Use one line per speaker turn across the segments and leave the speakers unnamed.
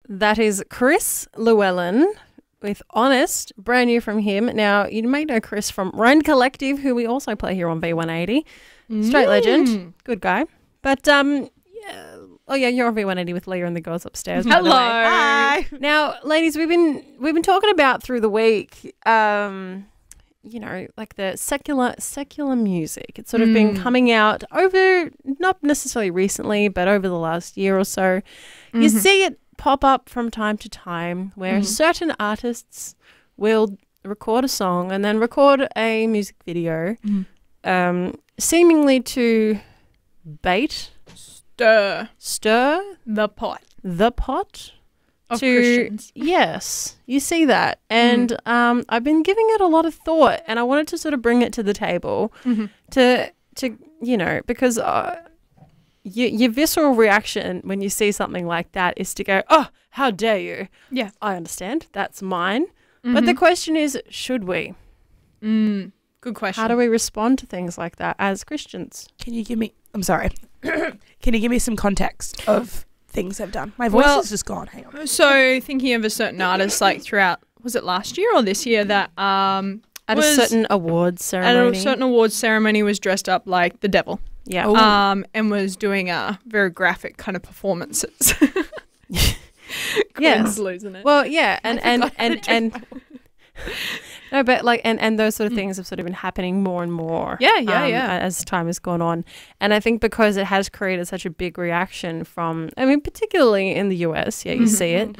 That is Chris Llewellyn with Honest, brand new from him. Now, you may know Chris from Rhine Collective, who we also play here on V180. Straight legend. Good guy. But, you're on V180 with Leah and the girls upstairs.
Hello.
Hi. Now, ladies, we've been talking about through the week, like the secular music. It's sort of been coming out over, not necessarily recently, but over the last year or so. You see it pop up from time to time where certain artists will record a song and then record a music video, seemingly to stir
the pot
to
of Christians.
Yes, you see that. And I've been giving it a lot of thought, and I wanted to sort of bring it to the table to because your visceral reaction when you see something like that is to go, oh, how dare you?
Yeah.
I understand. That's mine. But the question is, should we?
Good question.
How do we respond to things like that as Christians?
Can you give me some context of things I've done? My voice is just gone. Hang on.
So thinking of a certain artist, like throughout, was it last year or this year that
at a certain awards ceremony.
At a certain awards ceremony was dressed up like the devil.
Yeah.
And was doing very graphic kind of performances.
Yes.
Losing it.
Well, yeah, and no, but like and those sort of things have sort of been happening more and more.
Yeah.
As time has gone on, and I think because it has created such a big reaction from, I mean, particularly in the US, you see it.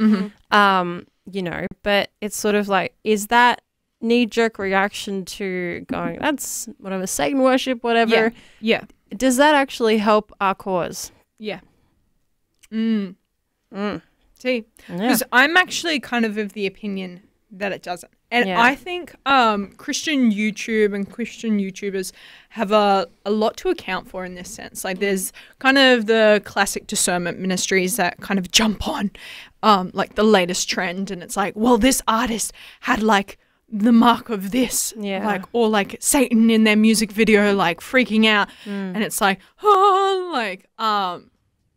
But it's sort of like, is that knee-jerk reaction to going, that's whatever, Satan worship, whatever.
Yeah.
Does that actually help our cause?
Yeah. See, because I'm actually kind of the opinion that it doesn't. And I think Christian YouTube and Christian YouTubers have a lot to account for in this sense. Like there's kind of the classic discernment ministries that kind of jump on like the latest trend, and it's like, well, this artist had like the mark of this, or like Satan in their music video, like freaking out, and it's like,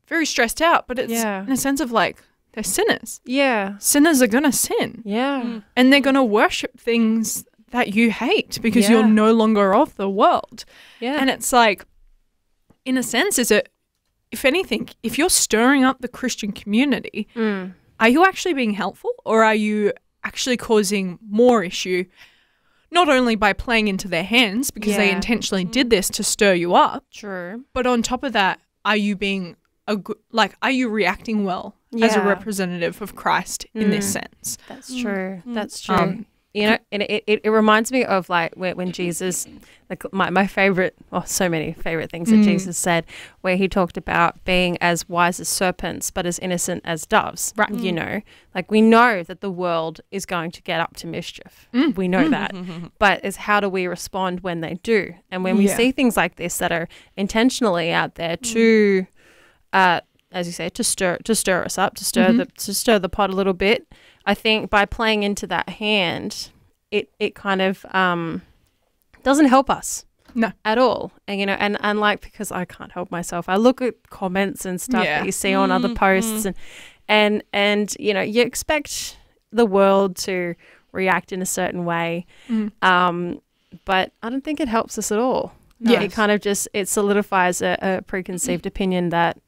very stressed out, but it's in a sense of like, they're sinners.
Yeah.
Sinners are going to sin.
Yeah.
And they're going to worship things that you hate because you're no longer of the world.
Yeah.
And it's like, in a sense, is it, if anything, if you're stirring up the Christian community, are you actually being helpful, or are you actually causing more issue, not only by playing into their hands because they intentionally did this to stir you up?
True.
But on top of that, are you being are you reacting well as a representative of Christ in this sense?
That's true. That's true. And it reminds me of like when Jesus, like my favorite, so many favorite things that Jesus said, where he talked about being as wise as serpents but as innocent as doves. Right. Like we know that the world is going to get up to mischief. We know that. But it's how do we respond when they do? And when we see things like this that are intentionally out there to as you say, to stir us up, to stir the pot a little bit. I think by playing into that hand, it kind of doesn't help us.
No.
At all. And like, because I can't help myself, I look at comments and stuff that you see on other posts and you expect the world to react in a certain way. But I don't think it helps us at all.
No.
It kind of it solidifies a preconceived opinion that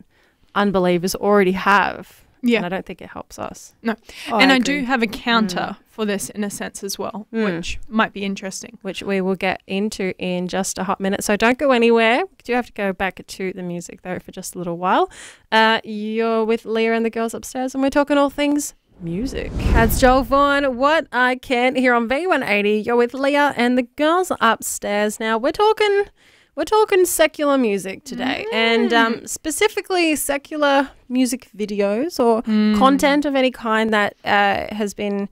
unbelievers already have. Yeah. And I don't think it helps us.
No. And I do have a counter for this in a sense as well, which might be interesting.
Which we will get into in just a hot minute. So don't go anywhere. We do have to go back to the music though for just a little while. You're with Leah and the girls upstairs, and we're talking all things music. That's Joel Vaughan, What I Can, here on V180. You're with Leah and the girls upstairs. Now we're talking secular music today, and specifically secular music videos or content of any kind that has been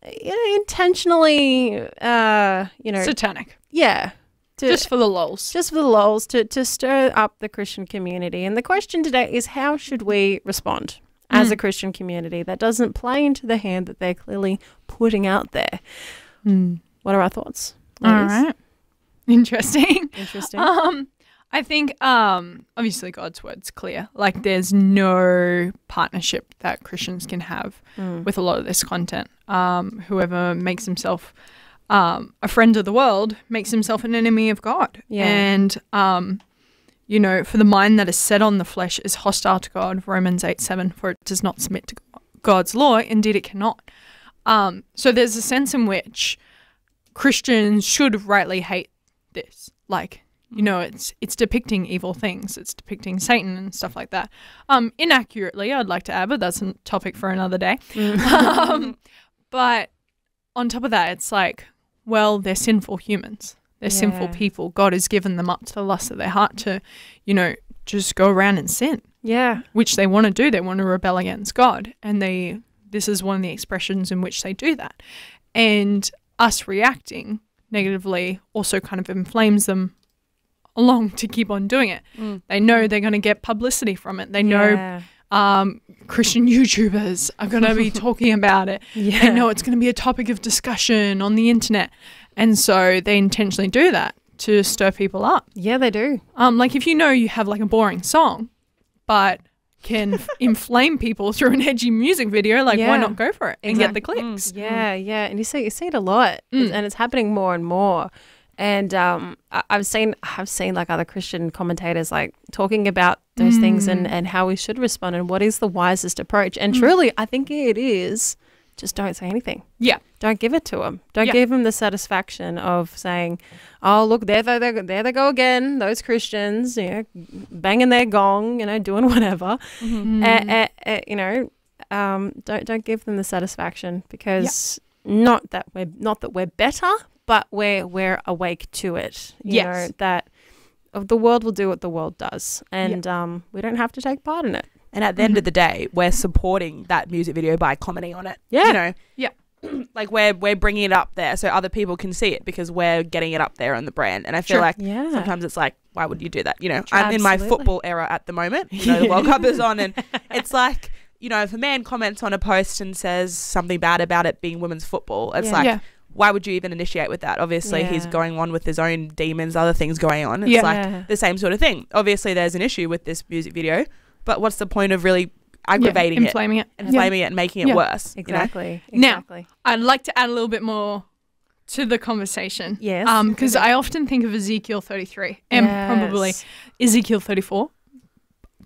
intentionally
satanic.
Yeah.
Just for the lulz.
Just for the lulz, to stir up the Christian community. And the question today is, how should we respond as a Christian community that doesn't play into the hand that they're clearly putting out there? What are our thoughts, ladies?
All right. Interesting.
I
I think obviously God's word's clear. Like there's no partnership that Christians can have with a lot of this content. Whoever makes himself a friend of the world makes himself an enemy of God. Yeah. And, you know, for the mind that is set on the flesh is hostile to God, Romans 8:7, for it does not submit to God's law. Indeed, it cannot. So there's a sense in which Christians should rightly hate this. Like, you know, it's depicting evil things. It's depicting Satan and stuff like that. Inaccurately, I'd like to add, but that's a topic for another day. But on top of that, it's like, well, they're sinful humans. They're sinful people. God has given them up to the lust of their heart to, you know, just go around and sin. Yeah. Which they want to do. They want to rebel against God. And this is one of the expressions in which they do that. And us reacting negatively also kind of inflames them along to keep on doing it. They know they're going to get publicity from it. They know Christian YouTubers are going to be talking about it. They know it's going to be a topic of discussion on the internet. And so they intentionally do that to stir people up.
Yeah, they do.
Like if you know you have like a boring song, but can inflame people through an edgy music video, like why not go for it and get the clicks?
Yeah. And you see it a lot, and it's happening more and more. And I've seen like other Christian commentators like talking about those things and how we should respond and what is the wisest approach. And truly, I think it is just don't say anything. Yeah. Don't give it to them. Don't give them the satisfaction of saying, oh, look, there they go again, those Christians, you know, banging their gong, you know, doing whatever. You know, don't give them the satisfaction because not that we're better, but we're awake to it. You know, that the world will do what the world does, and we don't have to take part in it.
And at the end of the day, we're supporting that music video by commenting on it. Yeah. You know? Yeah. Like we're bringing it up there so other people can see it because we're getting it up there on the brand. And I feel like sometimes it's like, why would you do that? You know, I'm in my football era at the moment. You know, the World Cup is on and it's like, you know, if a man comments on a post and says something bad about it being women's football, it's like, why would you even initiate with that? Obviously, he's going on with his own demons, other things going on. It's like the same sort of thing. Obviously, there's an issue with this music video. But what's the point of really aggravating
inflaming it
and making it worse?
Exactly.
You know?
Now, I'd like to add a little bit more to the conversation. Yes. Because I often think of Ezekiel 33 and probably Ezekiel 34.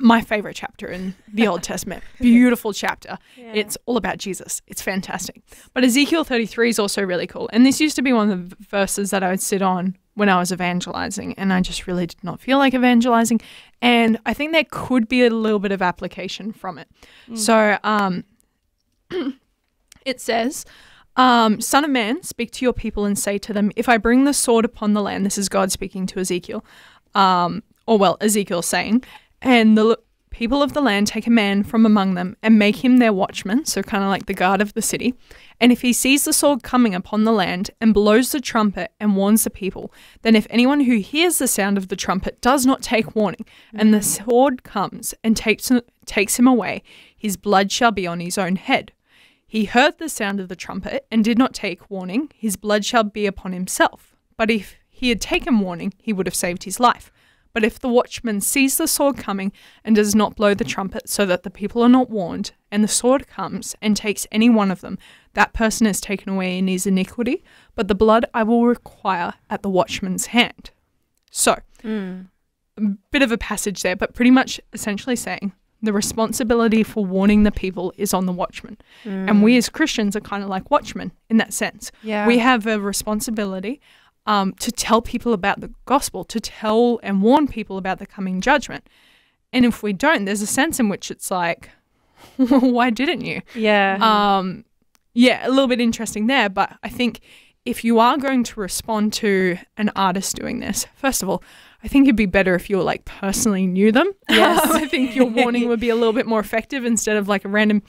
My favorite chapter in the Old Testament. Beautiful chapter. It's all about Jesus. It's fantastic. But Ezekiel 33 is also really cool. And this used to be one of the verses that I would sit on when I was evangelizing, and I just really did not feel like evangelizing. And I think there could be a little bit of application from it. So it says, Son of man, speak to your people and say to them, if I bring the sword upon the land, this is God speaking to Ezekiel, Ezekiel saying, and the people of the land take a man from among them and make him their watchman, so kind of like the guard of the city. And if he sees the sword coming upon the land and blows the trumpet and warns the people, then if anyone who hears the sound of the trumpet does not take warning, and the sword comes and takes him away, his blood shall be on his own head. He heard the sound of the trumpet and did not take warning, his blood shall be upon himself. But if he had taken warning, he would have saved his life. But if the watchman sees the sword coming and does not blow the trumpet so that the people are not warned, and the sword comes and takes any one of them, that person is taken away in his iniquity, but the blood I will require at the watchman's hand. So, a bit of a passage there, but pretty much essentially saying the responsibility for warning the people is on the watchman. And we as Christians are kind of like watchmen in that sense. Yeah. We have a responsibility to tell people about the gospel, to tell and warn people about the coming judgment. And if we don't, there's a sense in which it's like, why didn't you? Yeah. A little bit interesting there. But I think if you are going to respond to an artist doing this, first of all, I think it'd be better if you like personally knew them. Yes. I think your warning would be a little bit more effective instead of like a random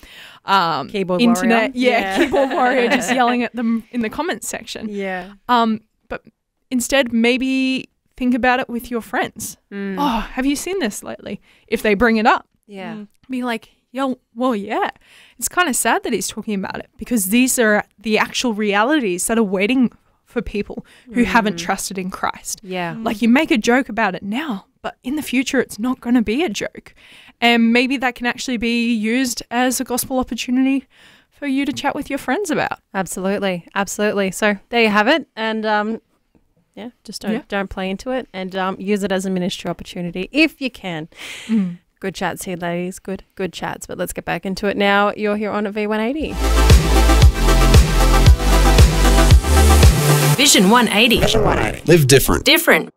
keyboard
internet
warrior.
Keyboard warrior just yelling at them in the comments section. Yeah. But instead, maybe think about it with your friends. Oh, have you seen this lately? If they bring it up, be like, it's kind of sad that he's talking about it because these are the actual realities that are waiting for people who haven't trusted in Christ.
Yeah.
Like, you make a joke about it now, but in the future it's not going to be a joke. And maybe that can actually be used as a gospel opportunity for you to chat with your friends about.
Absolutely. Absolutely. So there you have it. And just don't play into it, and use it as a ministry opportunity if you can. Good chats here, ladies. Good chats. But let's get back into it now. You're here on V180.
Vision 180.
Live different.
Different.